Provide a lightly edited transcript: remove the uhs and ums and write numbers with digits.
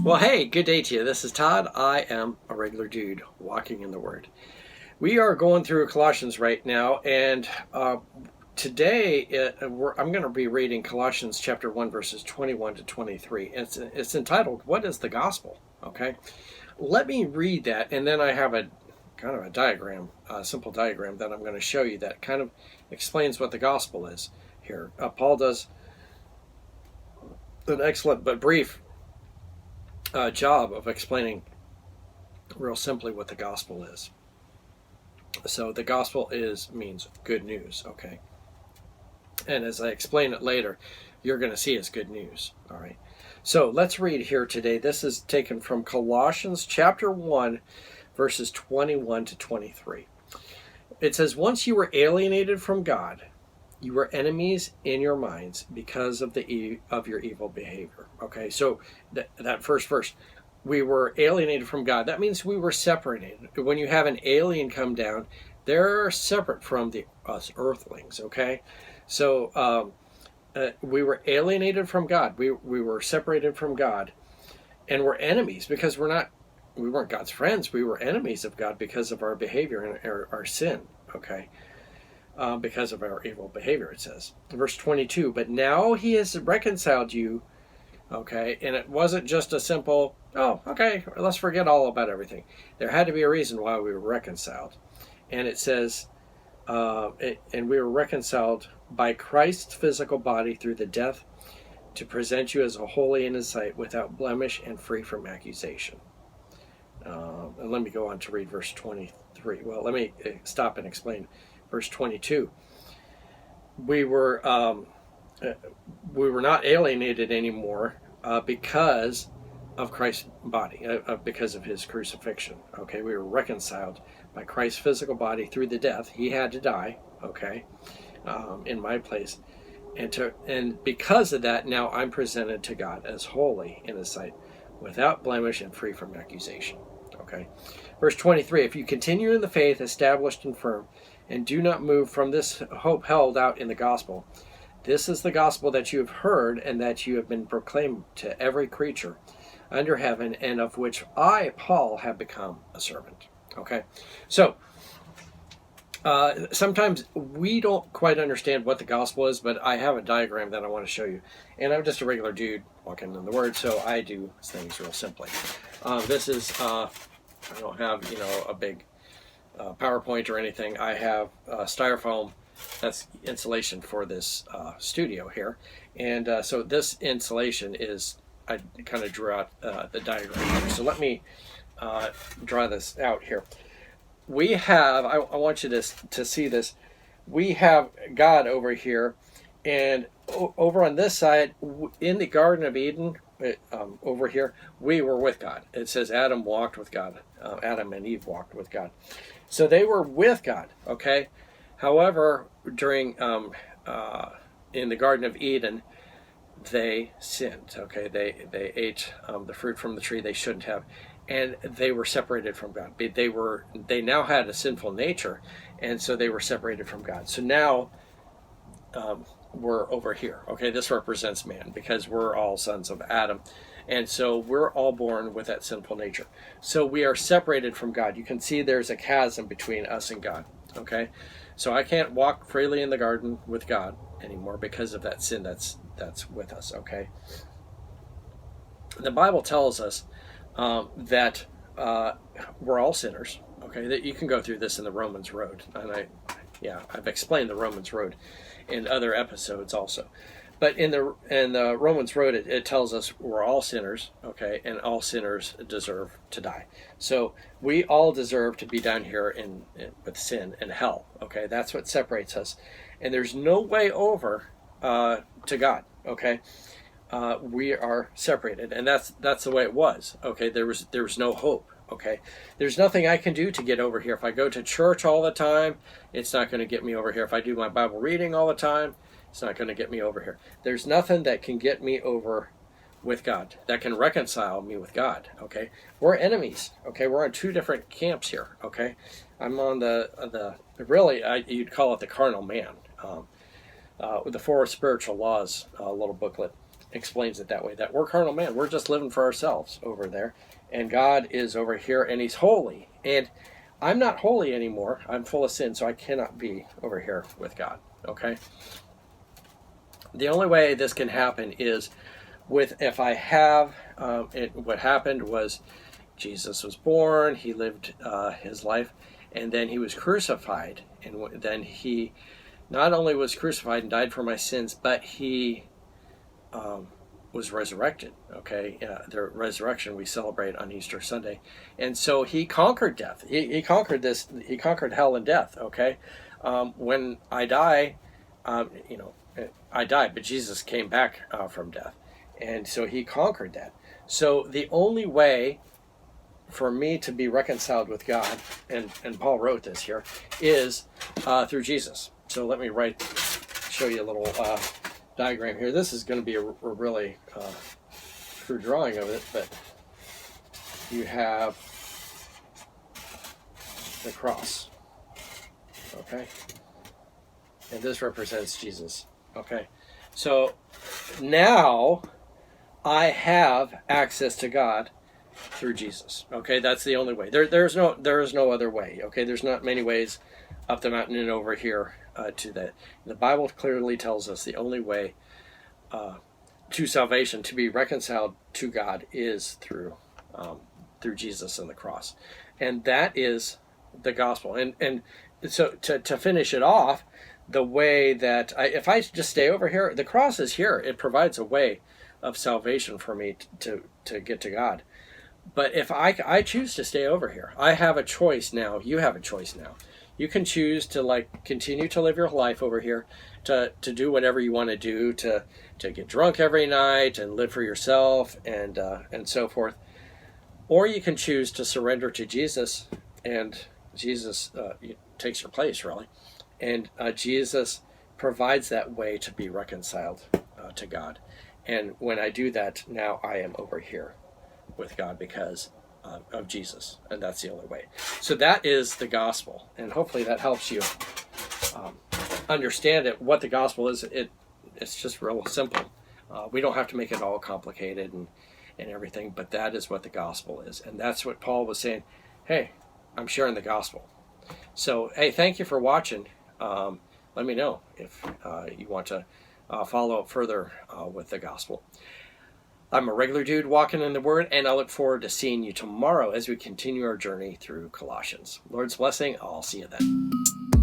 Well, hey, good day to you. This is Todd. I am a regular dude walking in the Word. We are going through Colossians right now, and today I'm going to be reading Colossians chapter 1, verses 21 to 23. It's entitled, What is the Gospel? Okay, let me read that, and then I have a kind of a diagram, a simple diagram that I'm going to show you that kind of explains what the gospel is here. Paul does an excellent but brief job of explaining real simply what the gospel is. So the gospel means good news, okay? And as I explain it later, you're going to see it's good news, all right? So let's read here today. This is taken from Colossians chapter 1, verses 21 to 23. It says, Once you were alienated from God, you were enemies in your minds because of your evil behavior. Okay, so that first verse, we were alienated from God. That means we were separated. When you have an alien come down, they're separate from us earthlings. Okay, so we were alienated from God. We were separated from God, and we're enemies because we weren't God's friends. We were enemies of God because of our behavior and our sin. Okay. Because of our evil behavior, it says. Verse 22, but now he has reconciled you, okay? And it wasn't just a simple, oh, okay, let's forget all about everything. There had to be a reason why we were reconciled. And it says, and we were reconciled by Christ's physical body through the death to present you as a holy in his sight, without blemish and free from accusation. And let me go on to read verse 23. Well, let me stop and explain. Verse 22, we were not alienated anymore because of Christ's body, because of his crucifixion. Okay, we were reconciled by Christ's physical body through the death. He had to die, okay, in my place, and because of that, now I'm presented to God as holy in his sight, without blemish and free from accusation. Okay, verse 23, if you continue in the faith, established and firm, and do not move from this hope held out in the gospel. This is the gospel that you have heard and that you have been proclaimed to every creature under heaven, and of which I, Paul, have become a servant. Okay, so sometimes we don't quite understand what the gospel is, but I have a diagram that I want to show you. And I'm just a regular dude walking in the Word, so I do things real simply. This is, I don't have, a big PowerPoint or anything. I have styrofoam. That's insulation for this studio here, and so this insulation is, I kind of drew out the diagram here. So let me draw this out here. We have, I want you to see this, we have God over here, and over on this side, in the Garden of Eden, over here, we were with God. It says Adam walked with God. Adam and Eve walked with God. So they were with God, okay? However, during in the Garden of Eden, they sinned, okay? They ate the fruit from the tree they shouldn't have, and they were separated from God. They now had a sinful nature, and so they were separated from God. So now we're over here, okay? This represents man because we're all sons of Adam. And so we're all born with that sinful nature. So we are separated from God. You can see there's a chasm between us and God, okay? So I can't walk freely in the garden with God anymore because of that sin that's with us, okay? The Bible tells us that we're all sinners, okay? That you can go through this in the Romans Road. And I've explained the Romans Road in other episodes also. But in the Romans Road, it tells us we're all sinners, okay, and all sinners deserve to die. So we all deserve to be down here with sin and hell, okay? That's what separates us. And there's no way over to God, okay? We are separated, and that's the way it was, okay? There was no hope, okay? There's nothing I can do to get over here. If I go to church all the time, it's not going to get me over here. If I do my Bible reading all the time, it's not going to get me over here. There's nothing that can get me over with God, that can reconcile me with God, okay? We're enemies, okay? We're on two different camps here, okay? I'm on you'd call it the carnal man. The Four Spiritual Laws little booklet explains it that way, that we're carnal man. We're just living for ourselves over there. And God is over here, and he's holy. And I'm not holy anymore. I'm full of sin, so I cannot be over here with God. Okay? The only way this can happen is if I have, what happened was Jesus was born, he lived his life, and then he was crucified. And then he not only was crucified and died for my sins, but he was resurrected. Okay, the resurrection we celebrate on Easter Sunday, and so he conquered death. He conquered this. He conquered hell and death. Okay, when I die, I died, but Jesus came back from death, and so he conquered that. So the only way for me to be reconciled with God, and Paul wrote this here, is through Jesus. So let me show you a little diagram here. This is going to be a really crude drawing of it, but you have the cross, okay? And this represents Jesus, okay? So now I have access to God through Jesus, okay? That's the only way. There is no other way, okay? There's not many ways up the mountain and over here to that. The Bible clearly tells us the only way to salvation, to be reconciled to God, is through Jesus and the cross, and that is the gospel. And so to finish it off, the way that if I just stay over here, the cross is here. It provides a way of salvation for me to get to God. But if I choose to stay over here, I have a choice now. You have a choice now. You can choose to continue to live your life over here, to do whatever you want to do, to get drunk every night and live for yourself and so forth. Or you can choose to surrender to Jesus, and Jesus takes your place, really. And Jesus provides that way to be reconciled to God. And when I do that, now I am over here with God because of Jesus, and that's the only way. So that is the gospel, and hopefully that helps you understand it. What the gospel is, it's just real simple. We don't have to make it all complicated and everything, but that is what the gospel is, and that's what Paul was saying. Hey, I'm sharing the gospel. So hey, thank you for watching. Let me know if you want to follow up further with the gospel. I'm a regular dude walking in the Word, and I look forward to seeing you tomorrow as we continue our journey through Colossians. Lord's blessing. I'll see you then.